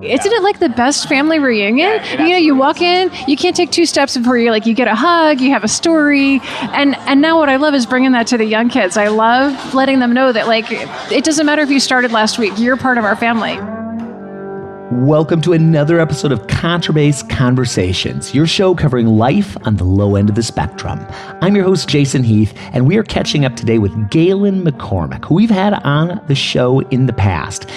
Isn't it like the best family reunion? You walk in, you can't take two steps before you get a hug, you have a story. And now what I love is bringing that to the young kids. I love letting them know that it doesn't matter if you started last week, you're part of our family. Welcome to another episode of Contrabass Conversations, your show covering life on the low end of the spectrum. I'm your host, Jason Heath, and we are catching up today with Gaelen McCormick, who we've had on the show in the past.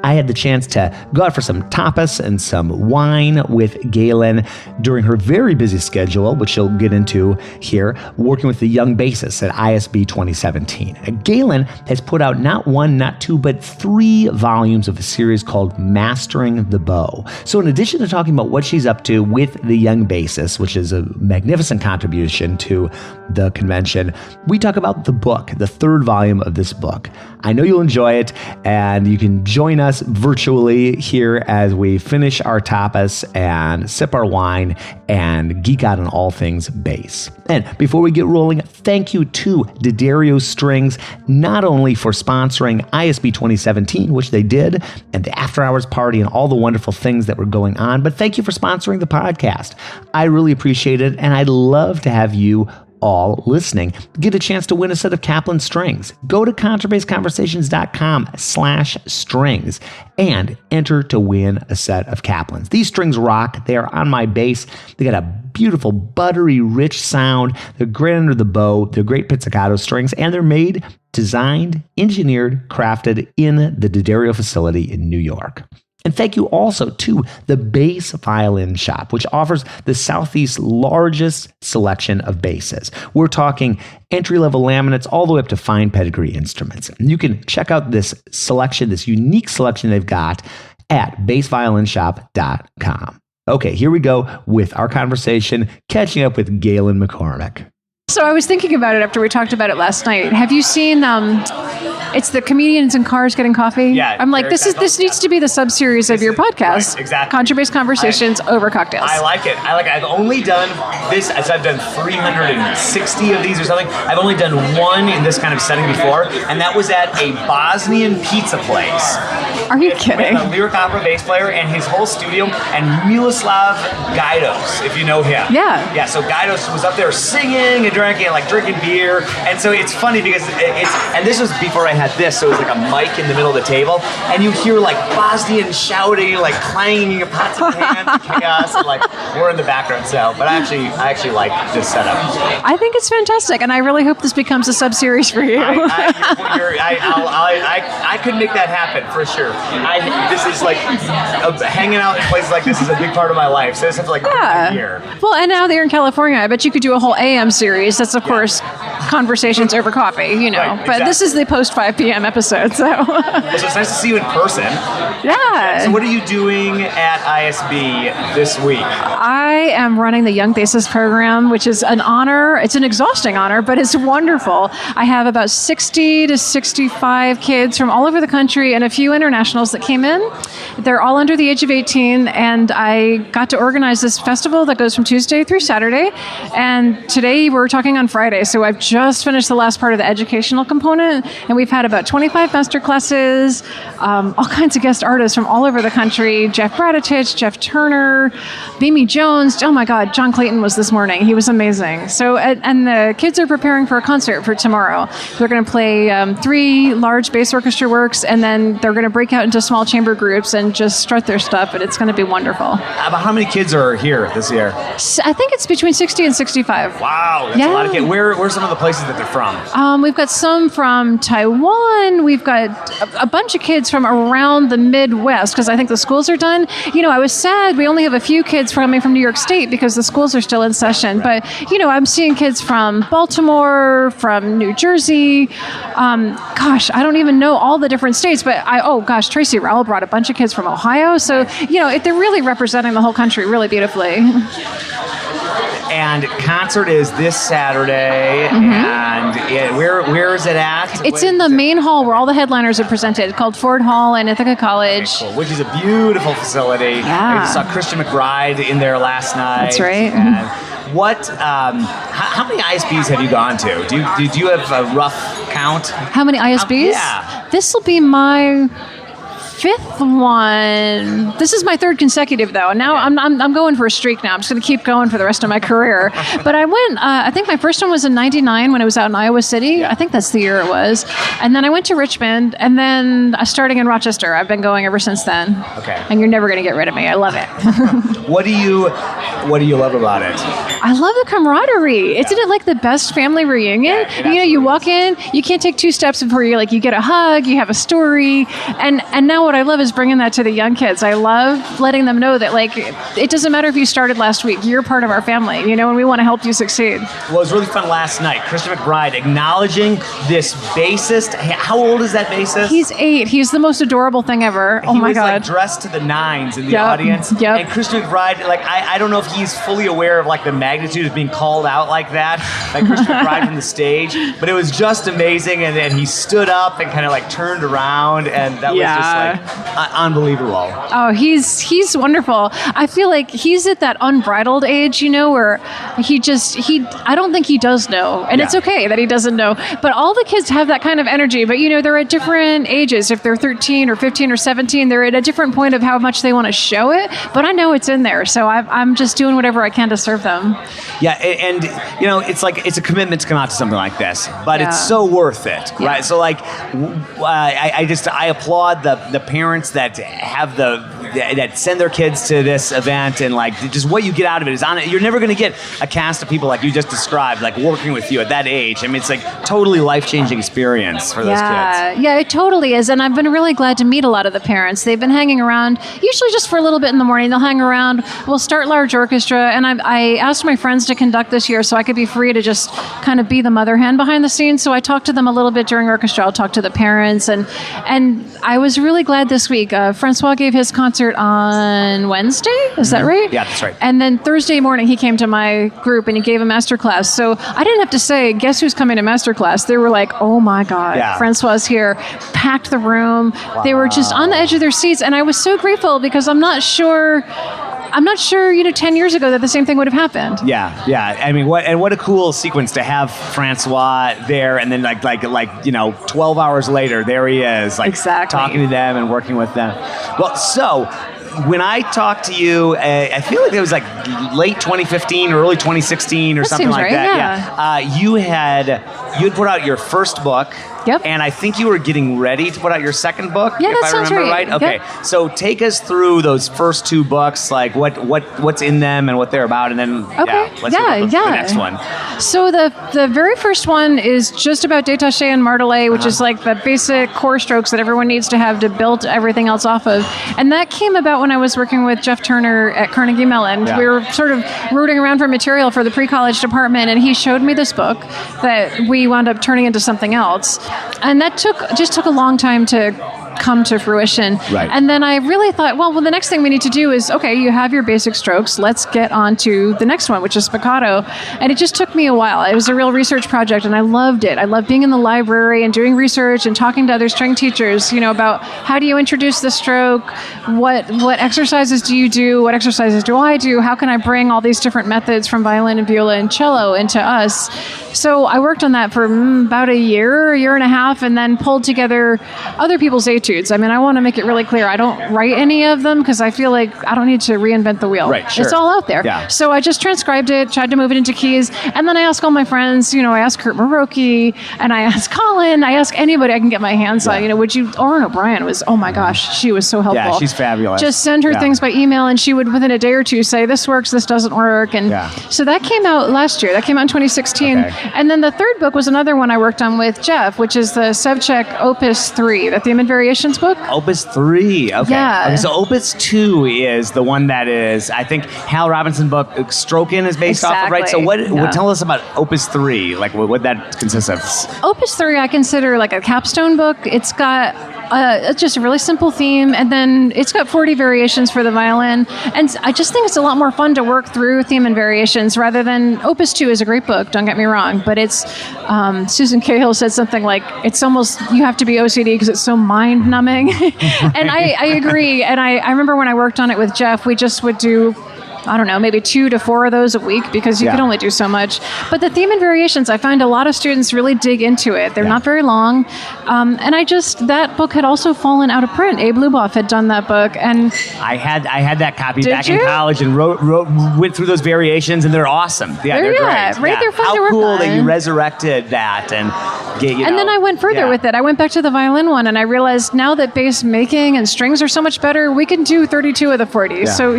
I had the chance to go out for some tapas and some wine with Gaelen during her very busy schedule, which she'll get into here, working with the Young Bassists at ISB 2017. Gaelen has put out not one, not two, but 3 volumes of a series called Mastering the Bow. So in addition to talking about what she's up to with the Young Bassists, which is a magnificent contribution to the convention, we talk about the book, the 3rd volume of this book. I know you'll enjoy it, and you can join us virtually here as we finish our tapas and sip our wine and geek out on all things bass. And before we get rolling, thank you to D'Addario Strings, not only for sponsoring ISB 2017, which they did, and the after hours party and all the wonderful things that were going on, but thank you for sponsoring the podcast. I really appreciate it, and I'd love to have you all listening get a chance to win a set of Kaplan strings. Go to contrabassconversations.com/strings and enter to win a set of Kaplans. These strings rock. They are on my bass. They got a beautiful, buttery, rich sound. They're great under the bow. They're great pizzicato strings, and they're made, designed, engineered, crafted in the D'Addario facility in New York. And thank you also to the Bass Violin Shop, which offers the Southeast's largest selection of basses. We're talking entry-level laminates all the way up to fine pedigree instruments. And you can check out this selection, this unique selection they've got at bassviolinshop.com. Okay, here we go with our conversation, catching up with Gaelen McCormick. So I was thinking about it after we talked about it last night. Have you seen it's the comedians in cars getting coffee? Yeah. I'm like, this needs to be the sub-series of your podcast. Right, exactly. Contrabass Conversations over cocktails. I like it. I've only done this, as I've done 360 of these or something. I've only done one in this kind of setting before, and that was at a Bosnian pizza place. Are you kidding? With a lyric opera bass player and his whole studio, and Miloslav Gajdos, if you know him. Yeah. Yeah, so Gajdos was up there singing and drinking beer, and so it's funny because and this was before I had this, so it was like a mic in the middle of the table, and you hear Bosnian shouting, clanging of pots and pans, chaos, and we're in the background. So, but I actually like this setup. I think it's fantastic, and I really hope this becomes a sub-series for you. I could make that happen for sure. This is hanging out in places like this is a big part of my life. So I just have to yeah. here. Well, and now that you're in California, I bet you could do a whole AM series. That's of course conversations over coffee, Right, but exactly. This is the post 5 p.m. episode. So it's nice to see you in person. Yeah. So what are you doing at ISB this week? I am running the Young Bassists Program, which is an honor. It's an exhausting honor, but it's wonderful. I have about 60 to 65 kids from all over the country and a few internationals that came in. They're all under the age of 18, and I got to organize this festival that goes from Tuesday through Saturday. And today we're talking on Friday, so I've just finished the last part of the educational component, and we've had about 25 master classes, all kinds of guest artists from all over the country. Jeff Braditich, Jeff Turner, Beamy Jones. Oh my God, John Clayton was this morning. He was amazing. So, and the kids are preparing for a concert for tomorrow. They're going to play 3 large bass orchestra works, and then they're going to break out into small chamber groups and just strut their stuff, and it's going to be wonderful. About how many kids are here this year? I think it's between 60 and 65. Wow, that's a lot of kids. Where are some of the places that they're from? We've got some from Taiwan. We've got a bunch of kids from around the Midwest, because I think the schools are done. I was sad we only have a few kids coming from New York State because the schools are still in session. Right. But, I'm seeing kids from Baltimore, from New Jersey. I don't even know all the different states, but Tracy Rowell brought a bunch of kids from Ohio. So, they're really representing the whole country really beautifully. And concert is this Saturday, and where is it at? It's in the main hall where all the headliners are presented, called Ford Hall in Ithaca College. Okay, cool. Which is a beautiful facility. Yeah. I saw Christian McBride in there last night. That's right. And how many ISBs have you gone to? Do you have a rough count? How many ISBs? Yeah. This will be my fifth one, this is my third consecutive though. And now I'm going for a streak now. I'm just going to keep going for the rest of my career. But I went, I think my first one was in 99 when I was out in Iowa City. I think that's the year it was. And then I went to Richmond, and then starting in Rochester. I've been going ever since then. Okay. And you're never going to get rid of me. I love it. What do you love about it? I love the camaraderie. Isn't it like the best family reunion? You walk in, you can't take two steps before you get a hug, you have a story. And now what I love is bringing that to the young kids. I love letting them know that it doesn't matter if you started last week, you're part of our family, and we want to help you succeed. Well, it was really fun last night. Christian McBride acknowledging this bassist. How old is that bassist? He's 8. He's the most adorable thing ever. Oh my God. He was dressed to the nines in the audience. Yep. And Christian McBride, I don't know if he's fully aware of the magnitude of being called out like that, like Christian McBride from the stage, but it was just amazing. And then he stood up and kind of turned around, and that was just unbelievable. Oh, he's wonderful. I feel like he's at that unbridled age, where I don't think he does know, and it's okay that he doesn't know, but all the kids have that kind of energy, but they're at different ages. If they're 13 or 15 or 17, they're at a different point of how much they want to show it, but I know it's in there, so I'm just doing whatever I can to serve them. Yeah, and it's a commitment to come out to something like this, but it's so worth it, right? So I applaud the parents that have that send their kids to this event, and just what you get out of it is you're never going to get a cast of people like you just described, working with you at that age. I mean, it's totally life-changing experience for those kids. Yeah, it totally is, and I've been really glad to meet a lot of the parents. They've been hanging around, usually just for a little bit in the morning. They'll hang around. We'll start large orchestra, and I asked my friends to conduct this year so I could be free to just kind of be the mother hen behind the scenes. So I talked to them a little bit during orchestra. I'll talk to the parents, and I was really glad this week. Francois gave his concert on Wednesday. Is that right? Yeah, that's right. And then Thursday morning he came to my group and he gave a master class. So I didn't have to say, guess who's coming to master class? They were like, oh my God, Francois here, packed the room. Wow. They were just on the edge of their seats, and I was so grateful because I'm not sure, 10 years ago that the same thing would have happened. Yeah. I mean, what a cool sequence to have Francois there, and then 12 hours later, there he is, talking to them and working with them. Well, so when I talked to you, I feel like it was late 2015 or early 2016 or that something like right, that. Yeah. You had put out your first book. Yep. And I think you were getting ready to put out your second book, if I remember right. Okay. Yep. So take us through those first two books, what's in them and what they're about, and then let's hear about the next one. So the very first one is just about détaché and martelé, which is the basic core strokes that everyone needs to have to build everything else off of. And that came about when I was working with Jeff Turner at Carnegie Mellon. Yeah. We were sort of rooting around for material for the pre-college department, and he showed me this book that we wound up turning into something else. And that took a long time to come to fruition. Right. And then I really thought, well, the next thing we need to do is, okay, you have your basic strokes. Let's get on to the next one, which is spiccato. And it just took me a while. It was a real research project, and I loved it. I loved being in the library and doing research and talking to other string teachers, about how do you introduce the stroke? What exercises do you do? What exercises do I do? How can I bring all these different methods from violin and viola and cello into us? So I worked on that for about a year and a half, and then pulled together other people's etudes. I mean, I want to make it really clear. I don't write any of them because I feel like I don't need to reinvent the wheel. Right, sure. It's all out there. Yeah. So I just transcribed it, tried to move it into keys, and then I asked all my friends, I asked Kurt Maroki, and I asked Colin, I asked anybody I can get my hands on, would you, Oren O'Brien was, oh my gosh, she was so helpful. Yeah, she's fabulous. Just send her things by email, and she would, within a day or two, say, this works, this doesn't work. And so that came out last year. That came out in 2016. Okay. And then the third book was another one I worked on with Jeff, which is the Sevchek Opus 3, the Theme and Variations book. Opus 3, okay. Yeah. Okay, so Opus 2 is the one that is, I think, Hal Robinson's book, Strokin is based off of, right? So tell us about Opus 3, what that consists of. Opus 3 I consider a capstone book. It's got just a really simple theme, and then it's got 40 variations for the violin, and I just think it's a lot more fun to work through theme and variations rather than Opus 2 is a great book, don't get me wrong, but it's Susan Cahill said something like, it's almost, you have to be OCD because it's so mind-numbing. And I agree, and I remember when I worked on it with Jeff, we just would do I don't know, maybe 2 to 4 of those a week because you can only do so much. But the theme and variations, I find a lot of students really dig into it. They're not very long. And that book had also fallen out of print. Abe Luboff had done that book. And I had that copy back you? in college and went through those variations, and they're awesome. Yeah, they're great. Right, they're fun to work How cool on. that you resurrected that and then I went further with it. I went back to the violin one, and I realized now that bass making and strings are so much better, we can do 32 of the 40s. Yeah. So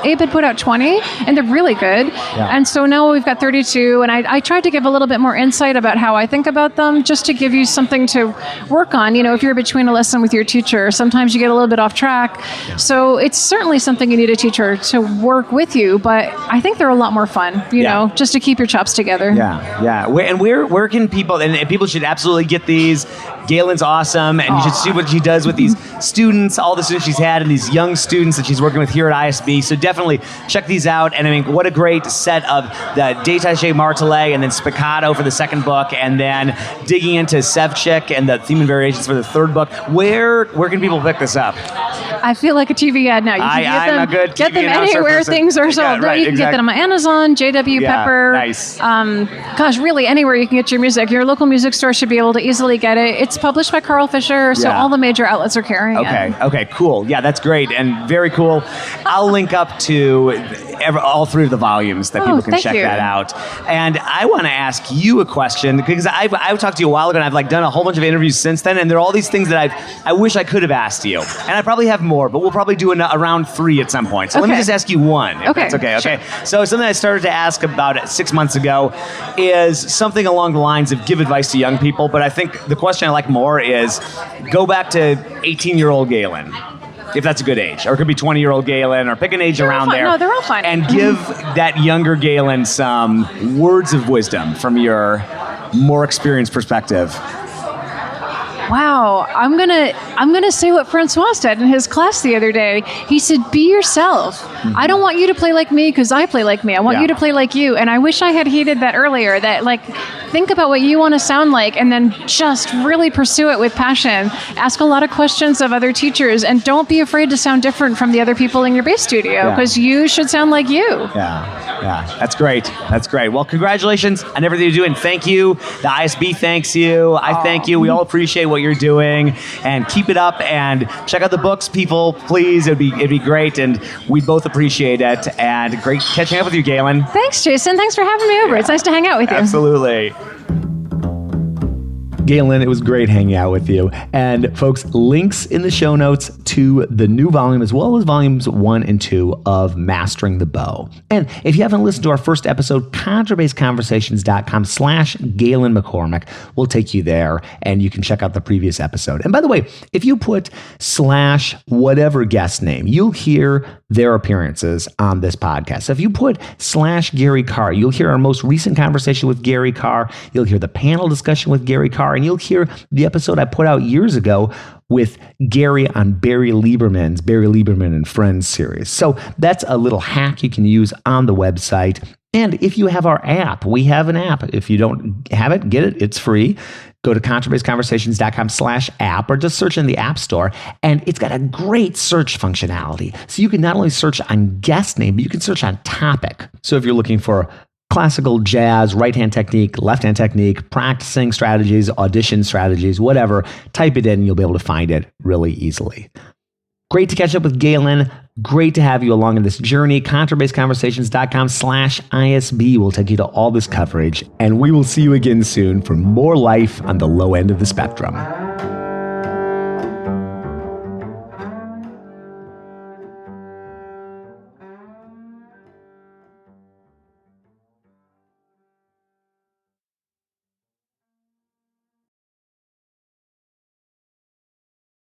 Abe had put out 20, and they're really good. Yeah. And so now we've got 32, and I tried to give a little bit more insight about how I think about them, just to give you something to work on. If you're between a lesson with your teacher, sometimes you get a little bit off track. Yeah. So it's certainly something you need a teacher to work with you, but I think they're a lot more fun, you know, just to keep your chops together. Yeah. Where can people, and people should absolutely get these. Gaelen's awesome, and you should see what she does with these students, all the students she's had, and these young students that she's working with here at ISB. So definitely check these out. And I mean, what a great set of the Détaché Martelet and then Spiccato for the second book, and then digging into Sevchik and the theme and variations for the third book. Where can people pick this up? I feel like a TV ad now. You can get them anywhere things are sold. You can get them on Amazon, JW Pepper. Nice. Really anywhere you can get your music. Your local music store should be able to easily get it. It's published by Carl Fisher, so all the major outlets are carrying it. Okay, cool. Yeah, that's great and very cool. I'll link up to all 3 of the volumes that people can check that out. And I want to ask you a question, because I've talked to you a while ago, and I've done a whole bunch of interviews since then, and there are all these things that I wish I could have asked you. And I probably have more, but we'll probably do around 3 at some point. So let me just ask you one, if that's okay. Sure. So something I started to ask about 6 months ago is something along the lines of give advice to young people, but I think the question I like more is go back to 18-year-old Gaelen, if that's a good age, or it could be 20-year-old Gaelen, or pick an age around there. No, they're all fine. And give that younger Gaelen some words of wisdom from your more experienced perspective. Wow, I'm gonna say what Francois said in his class the other day. He said, "Be yourself. I don't want you to play like me because I play like me. I want you to play like you." And I wish I had heeded that earlier. That think about what you want to sound like, and then just really pursue it with passion. Ask a lot of questions of other teachers, and don't be afraid to sound different from the other people in your bass studio, because you should sound like you. Yeah, that's great. Well, congratulations on everything you do, and thank you. The ISB thanks you. I thank you. We all appreciate what you're doing, and keep it up. And check out the books, people. Please, it'd be great, and we both appreciate it. And great catching up with you, Gaelen. Thanks, Jason. Thanks for having me over. It's nice to hang out with you. Absolutely. Gaelen, it was great hanging out with you. And folks, links in the show notes to the new volume, as well as volumes 1 and 2 of Mastering the Bow. And if you haven't listened to our first episode, contrabassconversations.com/Gaelen McCormick will take you there, and you can check out the previous episode. And by the way, if you put /whatever guest name, you'll hear their appearances on this podcast. So if you put /Gary Carr, you'll hear our most recent conversation with Gary Carr. You'll hear the panel discussion with Gary Carr, and you'll hear the episode I put out years ago with Gary on Barry Lieberman and Friends series. So that's a little hack you can use on the website. And if you have our app, we have an app. If you don't have it, get it. It's free. Go to contrabassconversations.com/app, or just search in the App Store, and it's got a great search functionality. So you can not only search on guest name, but you can search on topic. So if you're looking for classical jazz, right-hand technique, left-hand technique, practicing strategies, audition strategies, whatever, type it in and you'll be able to find it really easily. Great to catch up with Gaelen. Great to have you along in this journey. contrabassconversations.com/ISB will take you to all this coverage, and we will see you again soon for more life on the low end of the spectrum.